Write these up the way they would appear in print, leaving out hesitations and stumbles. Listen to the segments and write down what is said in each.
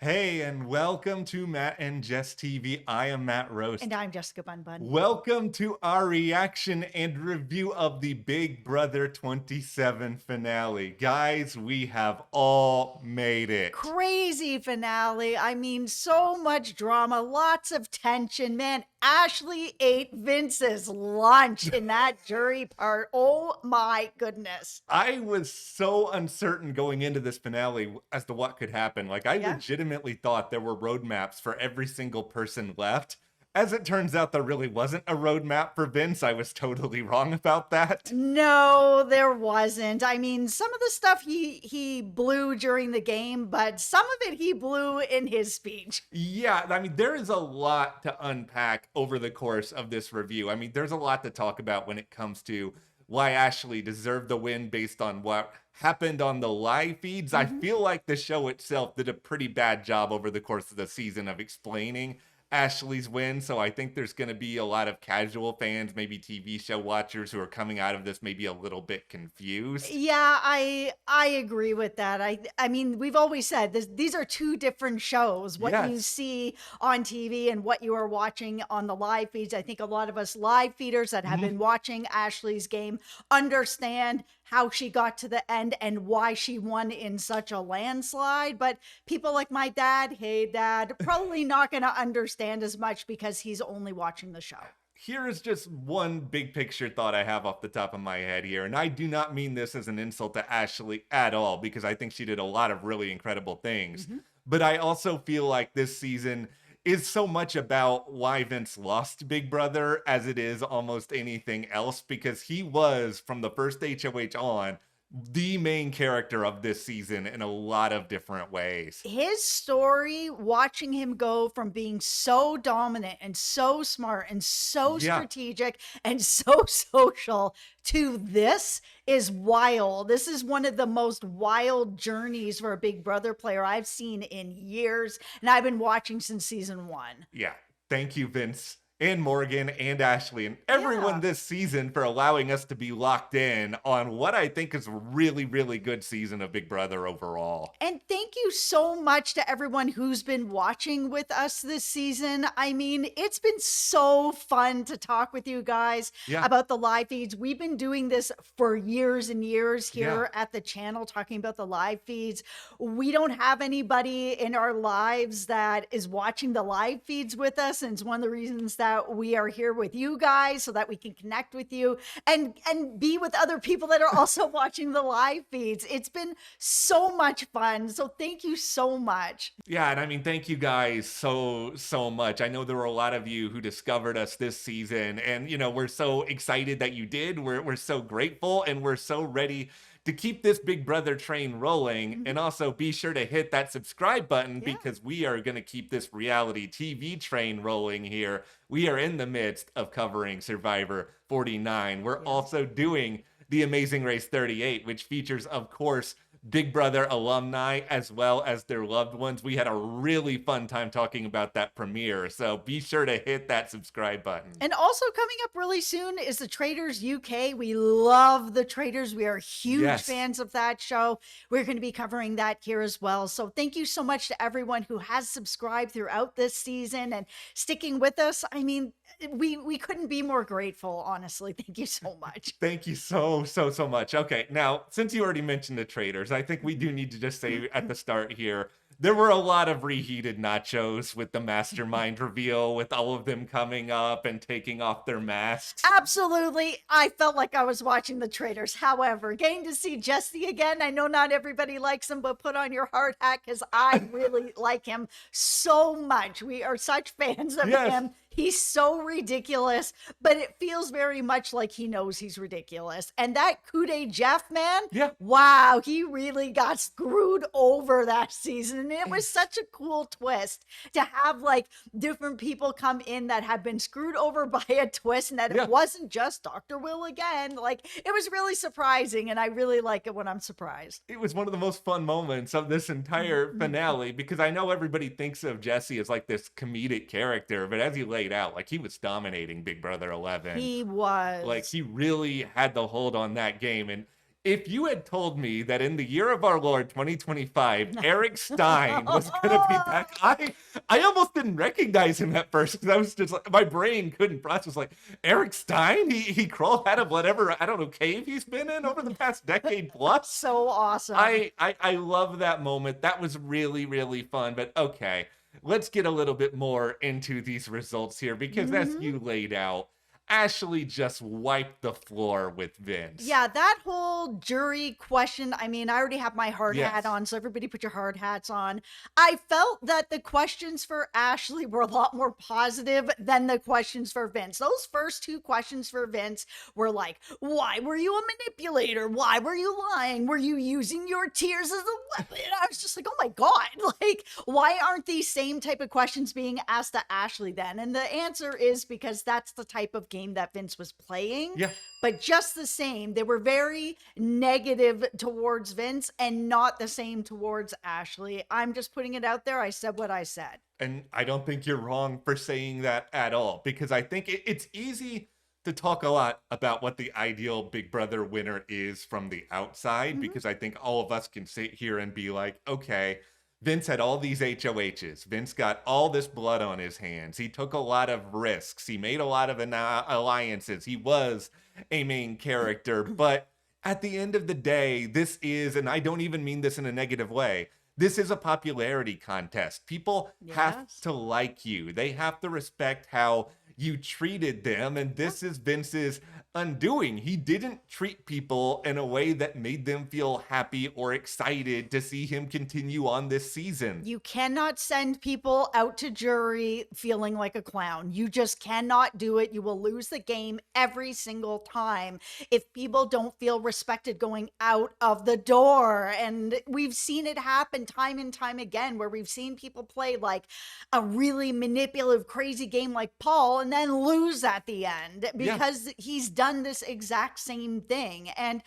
Hey, and welcome to Matt and Jess TV. I am Matt Roast. And I'm Jessica Bun Bun. Welcome to our reaction and review of the Big Brother 27 finale. Guys, we have all made it. Crazy finale. I mean, so much drama, lots of tension. Man, Ashley ate Vince's lunch in that jury part. Oh my goodness. I was so uncertain going into this finale as to what could happen. Like, I Yeah. legitimately thought there were roadmaps for every single person left. As it turns out, there really wasn't a roadmap for Vince. I was totally wrong about that. No, there wasn't. I mean, some of the stuff he blew during the game, but some of it he blew in his speech. Yeah, I mean, there is a lot to unpack over the course of this review. I mean, there's a lot to talk about when it comes to why Ashley deserved the win based on what happened on the live feeds. I feel like the show itself did a pretty bad job over the course of the season of explaining Ashley's win. So I think there's going to be a lot of casual fans, maybe TV show watchers who are coming out of this maybe a little bit confused. Yeah, I agree with that. I mean, we've always said these are two different shows. What you Yes. see on TV and what you are watching on the live feeds. I think a lot of us live feeders that have been watching Ashley's game understand how she got to the end and why she won in such a landslide. But people like my dad, hey dad, probably not going to understand as much because he's only watching the show. Here is just one big picture thought I have off the top of my head here. And I do not mean this as an insult to Ashley at all, because I think she did a lot of really incredible things. But I also feel like this season is so much about why Vince lost Big Brother as it is almost anything else, because he was, from the first HOH on, the main character of this season in a lot of different ways. His story, watching him go from being so dominant and so smart and so Yeah. strategic and so social to this is wild. This is one of the most wild journeys for a Big Brother player I've seen in years, and I've been watching since season 1. Yeah. Thank you, Vince and Morgan and Ashley and everyone Yeah. this season for allowing us to be locked in on what I think is a really, really good season of Big Brother overall. And thank you so much to everyone who's been watching with us this season. I mean, it's been so fun to talk with you guys Yeah. about the live feeds. We've been doing this for years and years here Yeah. at the channel, talking about the live feeds. We don't have anybody in our lives that is watching the live feeds with us. And it's one of the reasons that we are here with you guys so that we can connect with you and be with other people that are also watching the live feeds. It's been so much fun. So thank you so much. Yeah, and I mean, thank you guys so much. I know there were a lot of you who discovered us this season, and we're so excited that you did. We're so grateful, and we're so ready to keep this Big Brother train rolling. And also be sure to hit that subscribe button, Yeah. because we are going to keep this reality TV train rolling here. We are in the midst of covering Survivor 49. We're also doing The Amazing Race 38, which features, of course, Big Brother alumni as well as their loved ones. We had a really fun time talking about that premiere, so be sure to hit that subscribe button. And also coming up really soon is the Traders UK. We love the Traders. We are huge Yes. fans of that show. We're going to be covering that here as well. So thank you so much to everyone who has subscribed throughout this season and sticking with us. I mean, we couldn't be more grateful, honestly. Thank you so much. Thank you so much. Okay, now, since you already mentioned the traders, I think we do need to just say at the start here, there were a lot of reheated nachos with the Mastermind reveal, with all of them coming up and taking off their masks. Absolutely. I felt like I was watching the Traders. However, getting to see Jesse again, I know not everybody likes him, but put on your hard hat because I really like him so much. We are such fans of Yes. him. He's so ridiculous, but it feels very much like he knows he's ridiculous. And that Kude Jeff, man, Yeah. wow, he really got screwed over that season. And it was such a cool twist to have like different people come in that have been screwed over by a twist and that Yeah. it wasn't just Dr. Will again. Like it was really surprising. And I really like it when I'm surprised. It was one of the most fun moments of this entire finale, because I know everybody thinks of Jesse as like this comedic character, but as you laid out, like, he was dominating Big Brother 11. He was. Like, he really had the hold on that game, and If you had told me that in the year of our Lord 2025, Eric Stein was gonna be back, I almost didn't recognize him at first because I was just like, my brain couldn't process, like, Eric Stein? He crawled out of whatever, I don't know, cave he's been in over the past decade plus. So awesome. I love that moment. That was really, really fun. But okay, let's get a little bit more into these results here because as you laid out, Ashley just wiped the floor with Vince. Yeah, that whole jury question. I mean, I already have my hard Yes. hat on, so everybody put your hard hats on. I felt that the questions for Ashley were a lot more positive than the questions for Vince. Those first two questions for Vince were like, why were you a manipulator? Why were you lying? Were you using your tears as a weapon? I was just like, oh my God, like, why aren't these same type of questions being asked to Ashley then? And the answer is because that's the type of game that Vince was playing. Yeah. But just the same, they were very negative towards Vince and not the same towards Ashley. I'm just putting it out there. I said what I said. And I don't think you're wrong for saying that at all, because I think it's easy to talk a lot about what the ideal Big Brother winner is from the outside, because I think all of us can sit here and be like, okay, Vince had all these HOHs. Vince got all this blood on his hands. He took a lot of risks. He made a lot of alliances. He was a main character. But at the end of the day, this is, and I don't even mean this in a negative way, this is a popularity contest. People have to like you. They have to respect how you treated them. And this is Vince's undoing. He didn't treat people in a way that made them feel happy or excited to see him continue on this season. You cannot send people out to jury feeling like a clown. You just cannot do it. You will lose the game every single time if people don't feel respected going out of the door. And we've seen it happen time and time again where we've seen people play like a really manipulative, crazy game like Paul and then lose at the end because he's done this exact same thing. And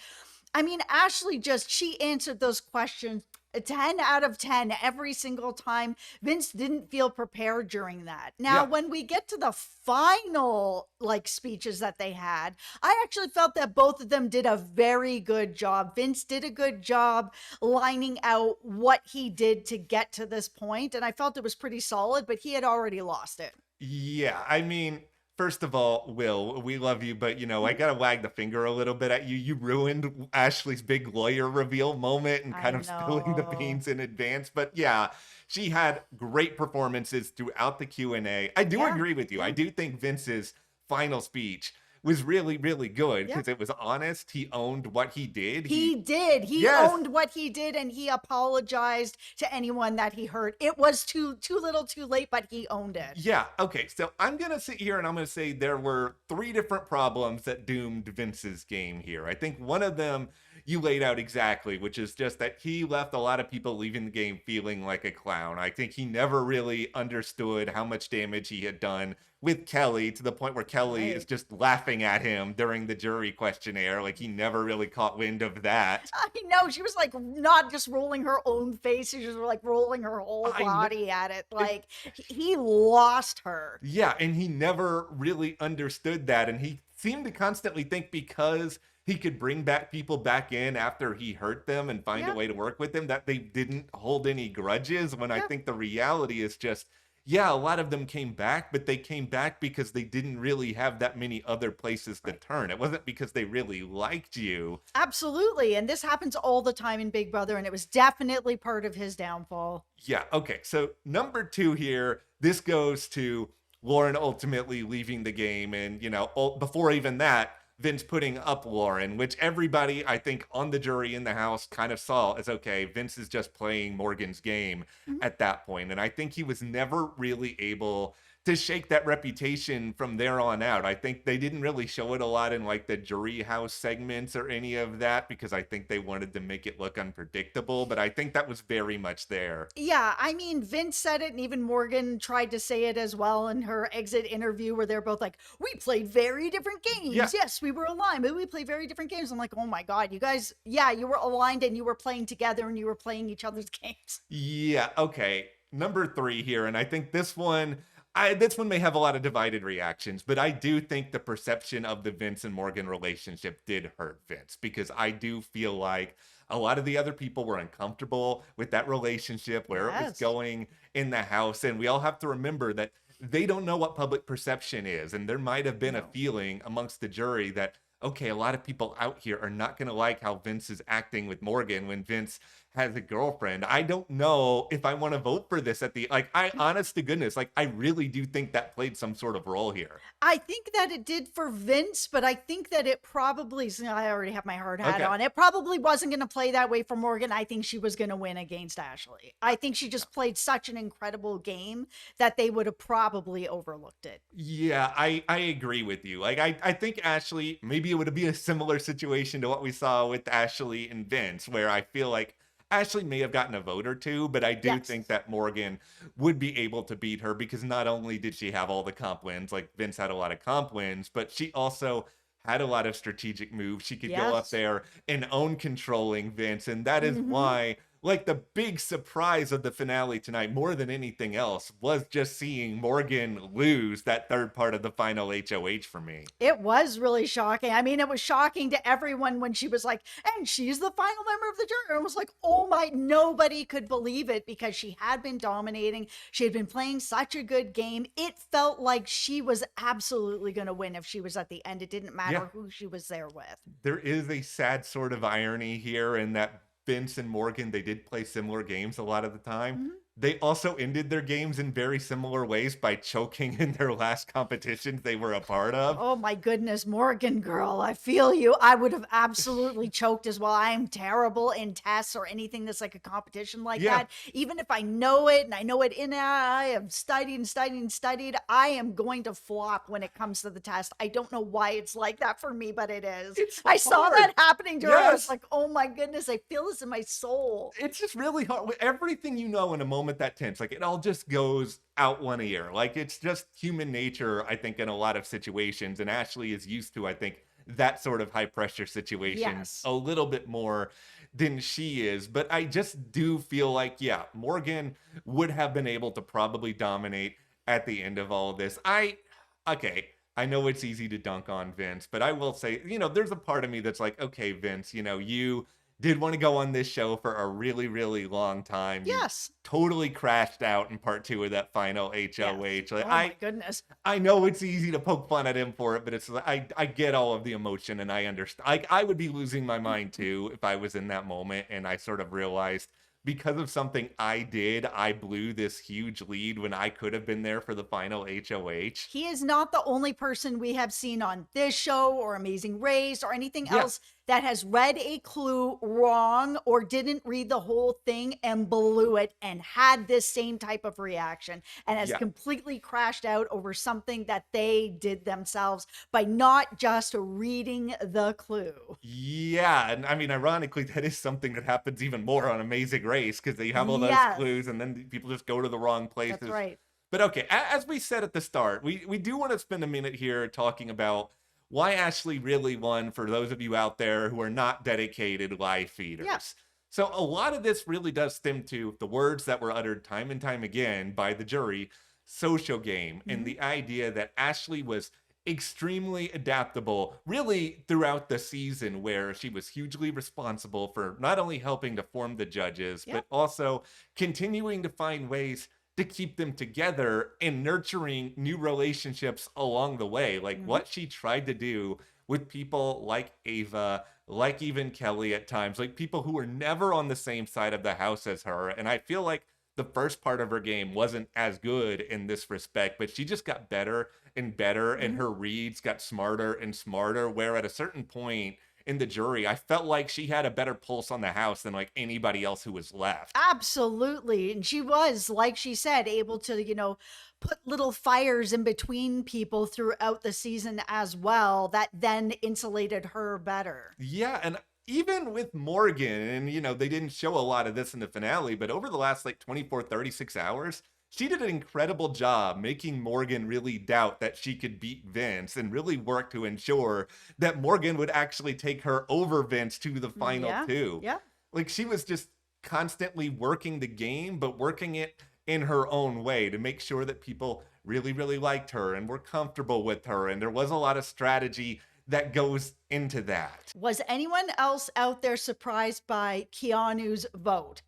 I mean, Ashley she answered those questions 10 out of 10 every single time. Vince didn't feel prepared during that. Now, when we get to the final like speeches that they had, I actually felt that both of them did a very good job. Vince did a good job lining out what he did to get to this point, and I felt it was pretty solid, but he had already lost it. Yeah, I mean, first of all, Will, we love you, but, you know, I gotta wag the finger a little bit at you. You ruined Ashley's big lawyer reveal moment and kind of spilling the beans in advance. But yeah, she had great performances throughout the Q&A. I do agree with you. I do think Vince's final speech was really, really good because it was honest. He owned what he did. He did. He owned what he did, and he apologized to anyone that he hurt. It was too little too late, but he owned it. Yeah. Okay. So I'm going to sit here and I'm going to say there were 3 different problems that doomed Vince's game here. I think one of them you laid out exactly, which is just that he left a lot of people leaving the game feeling like a clown. I think he never really understood how much damage he had done with Kelly, to the point where Kelly is just laughing at him during the jury questionnaire. Like, he never really caught wind of that. I know. She was like not just rolling her own face, she was like rolling her whole body at it. Like, he lost her. Yeah, and he never really understood that. And he seemed to constantly think because he could bring people back in after he hurt them and find a way to work with them, that they didn't hold any grudges, when I think the reality is just, a lot of them came back, but they came back because they didn't really have that many other places to turn. It wasn't because they really liked you. Absolutely. And this happens all the time in Big Brother, and it was definitely part of his downfall. Yeah, okay. So number 2 here, this goes to Lauren ultimately leaving the game. And, you know, before even that, Vince putting up Lauren, which everybody, I think, on the jury in the house kind of saw as, okay, Vince is just playing Morgan's game at that point. And I think he was never really able to shake that reputation from there on out. I think they didn't really show it a lot in like the jury house segments or any of that, because I think they wanted to make it look unpredictable, but I think that was very much there. Yeah, I mean, Vince said it, and even Morgan tried to say it as well in her exit interview, where they're both like, we played very different games. Yes, we were aligned, but we played very different games. I'm like, oh my God, you guys, you were aligned and you were playing together and you were playing each other's games. Yeah, okay. Number 3 here, and I think this one, This one may have a lot of divided reactions, but I do think the perception of the Vince and Morgan relationship did hurt Vince, because I do feel like a lot of the other people were uncomfortable with that relationship, where it was Yes. going in the house. And we all have to remember that they don't know what public perception is. And there might have been a No. feeling amongst the jury that, okay, a lot of people out here are not going to like how Vince is acting with Morgan when Vince has a girlfriend. I don't know if I want to vote for this at the, like, I, honest to goodness, like, I really do think that played some sort of role here. I think that it did for Vince, but I think that it probably, I already have my hard hat Okay. on. It probably wasn't going to play that way for Morgan. I think she was going to win against Ashley. I think she just played such an incredible game that they would have probably overlooked it. Yeah, I agree with you. Like, I think Ashley, maybe it would be a similar situation to what we saw with Ashley and Vince, where I feel like Ashley may have gotten a vote or two, but I do Yes. think that Morgan would be able to beat her, because not only did she have all the comp wins, like Vince had a lot of comp wins, but she also had a lot of strategic moves. She could go up Yes. there and own controlling Vince. And that is Hmm. why, like, the big surprise of the finale tonight, more than anything else, was just seeing Morgan lose that third part of the final HOH for me. It was really shocking. I mean, it was shocking to everyone when she was like, and she's the final member of the jury. And it was like, oh my, nobody could believe it, because she had been dominating. She had been playing such a good game. It felt like she was absolutely going to win if she was at the end. It didn't Yeah, matter who she was there with. there is a sad sort of irony here in that Vince and Morgan, they did play similar games a lot of the time. Mhm. They also ended their games in very similar ways by choking in their last competitions they were a part of. Oh my goodness, Morgan girl, I feel you. I would have absolutely choked as well. I am terrible in tests or anything that's like a competition like Yeah, that. Even if I know it and I know it in, I have studied and studied and studied, I am going to flop when it comes to the test. I don't know why it's like that for me, but it is. it's I saw hard. that happening to her. I was Yes. like, oh my goodness, I feel this in my soul. It's just really hard. With everything you know in a moment that tense, like, it all just goes out one ear. Like, it's just human nature, I think, in a lot of situations. And Ashley is used to, I think, that sort of high pressure situations Yes. a little bit more than she is. But I just do feel like, yeah, Morgan would have been able to probably dominate at the end of all of this. Okay, I know it's easy to dunk on Vince, but I will say, there's a part of me that's like, okay, Vince, you did want to go on this show for a really, really long time. You Yes. totally crashed out in part two of that final Yes. HOH. Like, Oh my goodness. I know it's easy to poke fun at him for it, but it's like, I get all of the emotion, and I understand. I would be losing my mind too if I was in that moment, and I sort of realized, because of something I did, I blew this huge lead when I could have been there for the final HOH. He is not the only person we have seen on this show or Amazing Race or anything Yeah, else that has read a clue wrong or didn't read the whole thing and blew it and had this same type of reaction and has yeah. completely crashed out over something that they did themselves by not just reading the clue. Yeah, and I mean, ironically, that is something that happens even more on Amazing Race, because they have all those Yes, clues, and then people just go to the wrong that's places. right. But okay, as we said at the start, we do want to spend a minute here talking about why Ashley really won, for those of you out there who are not dedicated live Yeah. feeders. So a lot of this really does stem to the words that were uttered time and time again by the jury: social game, and Mhm. the idea that Ashley was extremely adaptable really throughout the season, where she was hugely responsible for not only helping to form the judges, Yep. but also continuing to find ways to keep them together and nurturing new relationships along the way. Like Mhm. what she tried to do with people like Ava, like even Kelly at times, like people who were never on the same side of the house as her. And I feel like the first part of her game wasn't as good in this respect, but she just got better and better, and Mhm. her reads got smarter and smarter. Where at a certain point in the jury, I felt like she had a better pulse on the house than like anybody else who was left. Absolutely. And she was, like she said, able to, put little fires in between people throughout the season as well that then insulated her better. Yeah, and even with Morgan, and they didn't show a lot of this in the finale, but over the last like 24, 36 hours, she did an incredible job making Morgan really doubt that she could beat Vince, and really work to ensure that Morgan would actually take her over Vince to the final Yeah. two. Yeah. Like, she was just constantly working the game, but working it in her own way to make sure that people really, really liked her and were comfortable with her. And there was a lot of strategy that goes into that. Was anyone else out there surprised by Keanu's vote?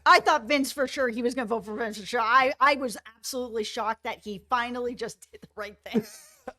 I thought Vince for sure, he was going to vote for Vince for sure. I was absolutely shocked that he finally just did the right thing.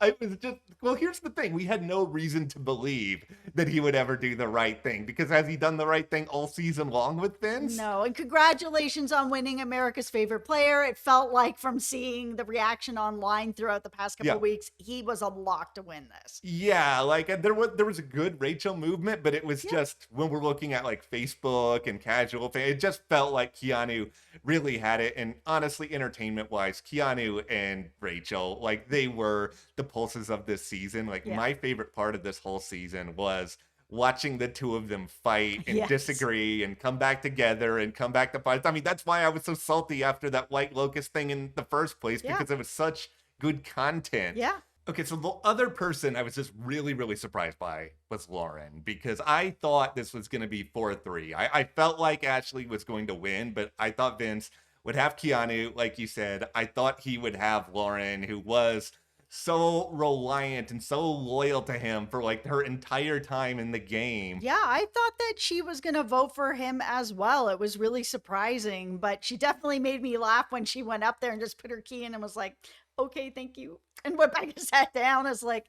I was just, well, here's the thing. We had no reason to believe that he would ever do the right thing, because has he done the right thing all season long with Vince? No, and congratulations on winning America's favorite player. It felt like from seeing the reaction online throughout the past couple of weeks, he was a lock to win this. Yeah, like there was a good Rachel movement, but it was just, when we're looking at like Facebook and casual fan, it just felt like Keanu really had it. And honestly, entertainment wise, Keanu and Rachel, like they were the pulses of this season. Like my favorite part of this whole season was watching the two of them fight and disagree and come back together and come back to fight. I mean, that's why I was so salty after that White Locust thing in the first place, because it was such good content. Yeah. Okay, so the other person I was just really, really surprised by was Lauren, because I thought this was going to be 4-3. I felt like Ashley was going to win, but I thought Vince would have Keanu, like you said. I thought he would have Lauren, who was so reliant and so loyal to him for like her entire time in the game. Yeah, I thought that she was going to vote for him as well. It was really surprising, but she definitely made me laugh when she went up there and just put her key in and was like, okay, thank you. And went back and sat down. It's like,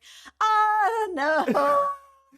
no.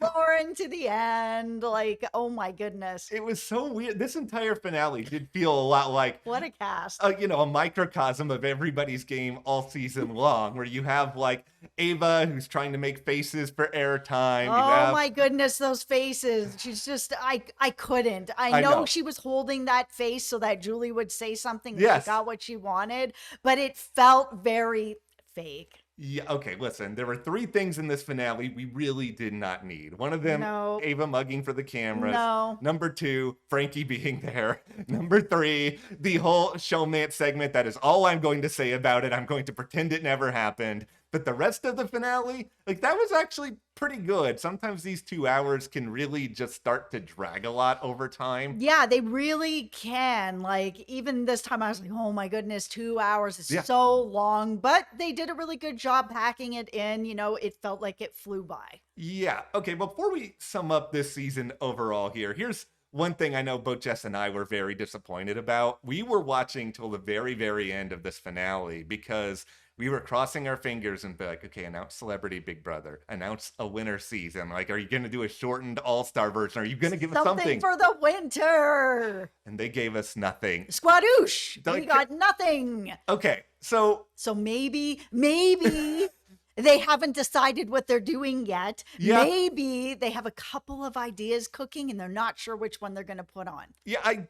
Lauren to the end. Like, oh my goodness. It was so weird. This entire finale did feel a lot like, what a cast. A microcosm of everybody's game all season long, where you have like Ava, who's trying to make faces for airtime. Oh my goodness, those faces. She's just, I couldn't. I know she was holding that face so that Julie would say something and she got what she wanted, but it felt very fake. Yeah, okay, listen, there were 3 things in this finale we really did not need. One of them, Ava mugging for the cameras. No. Number 2, Frankie being there. Number 3, the whole showmance segment. That is all I'm going to say about it. I'm going to pretend it never happened. But the rest of the finale, like, that was actually pretty good. Sometimes these 2 hours can really just start to drag a lot over time. Yeah, they really can. Like, even this time I was like, oh my goodness, 2 hours is so long. But they did a really good job packing it in. It felt like it flew by. Yeah. Okay, before we sum up this season overall here's one thing I know both Jess and I were very disappointed about. We were watching till the very, very end of this finale because we were crossing our fingers and be like, okay, announce Celebrity Big Brother, announce a winter season. Like, are you going to do a shortened all-star version? Are you going to give us something for the winter? And they gave us nothing. Squadoosh. We got nothing. Okay, so maybe they haven't decided what they're doing yet. Yeah. Maybe they have a couple of ideas cooking and they're not sure which one they're going to put on. Yeah,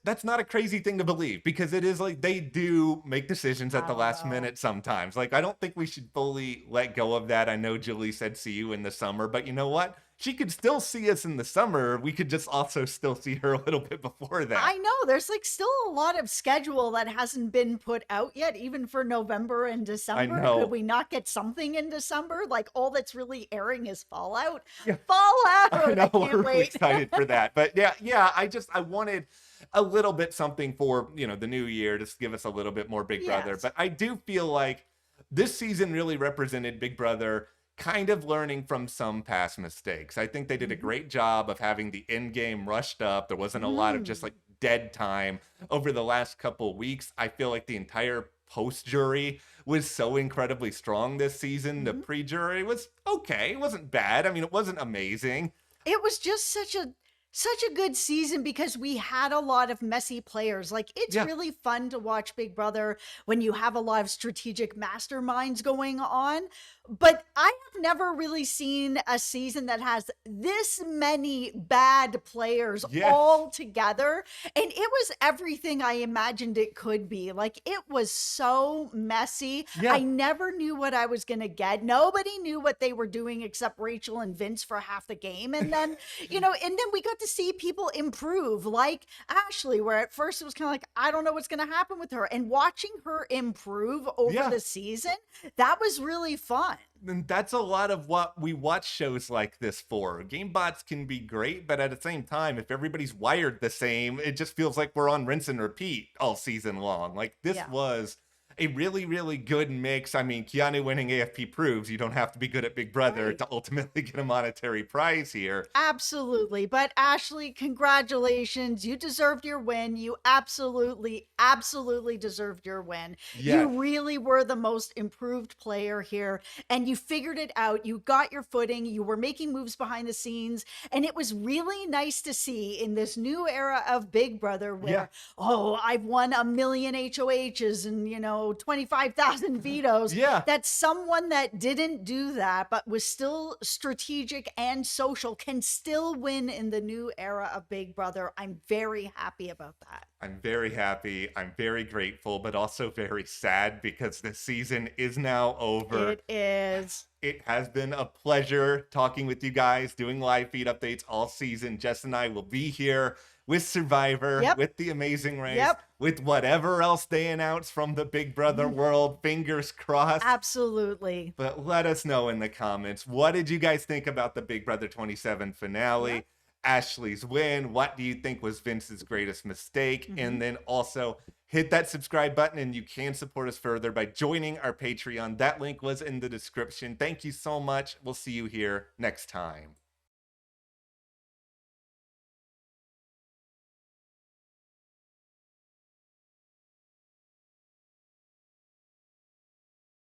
that's not a crazy thing to believe, because it is like they do make decisions at the last minute sometimes. Like, I don't think we should fully let go of that. I know Julie said see you in the summer, but you know what? She could still see us in the summer. We could just also still see her a little bit before that. I know. There's like still a lot of schedule that hasn't been put out yet, even for November and December. I know. Could we not get something in December? Like, all that's really airing is Fallout. Yeah. Fallout! I know, we're wait. excited for that. But yeah, I wanted a little bit something for, the new year to give us a little bit more Big Brother. But I do feel like this season really represented Big Brother kind of learning from some past mistakes. I think they did a great job of having the end game rushed up. There wasn't a lot of just like dead time over the last couple weeks. I feel like the entire post jury was so incredibly strong this season. The pre jury was okay. It wasn't bad. I mean, it wasn't amazing. It was just such a good season because we had a lot of messy players. Like, it's really fun to watch Big Brother when you have a lot of strategic masterminds going on. But I have never really seen a season that has this many bad players all together. And it was everything I imagined it could be. Like, it was so messy. I never knew what I was going to get. Nobody knew what they were doing except Rachel and Vince for half the game. And then, and then we got to see people improve, like Ashley, where at first it was kind of like, I don't know what's going to happen with her. And watching her improve over the season, that was really fun. And that's a lot of what we watch shows like this for. Gamebots can be great, but at the same time, if everybody's wired the same, it just feels like we're on rinse and repeat all season long. Like, this Yeah. was a really, really good mix. I mean, Keanu winning AFP proves you don't have to be good at Big Brother Right. to ultimately get a monetary prize here. Absolutely. But Ashley, congratulations. You deserved your win. You absolutely, absolutely deserved your win. Yes. You really were the most improved player here and you figured it out. You got your footing. You were making moves behind the scenes. And it was really nice to see in this new era of Big Brother where, Yeah. oh, I've won 1,000,000 HOHs and, 25,000 vetoes. Yeah. That someone that didn't do that, but was still strategic and social can still win in the new era of Big Brother. I'm very happy about that. I'm very happy. I'm very grateful, but also very sad because the season is now over. It is. It has been a pleasure talking with you guys, doing live feed updates all season. Jess and I will be here with Survivor, Yep. with The Amazing Race, Yep. with whatever else they announce from the Big Brother world. Fingers crossed. Absolutely. But let us know in the comments, what did you guys think about the Big Brother 27 finale? Yep. Ashley's win? What do you think was Vince's greatest mistake? Mhm. And then also hit that subscribe button and you can support us further by joining our Patreon. That link was in the description. Thank you so much. We'll see you here next time.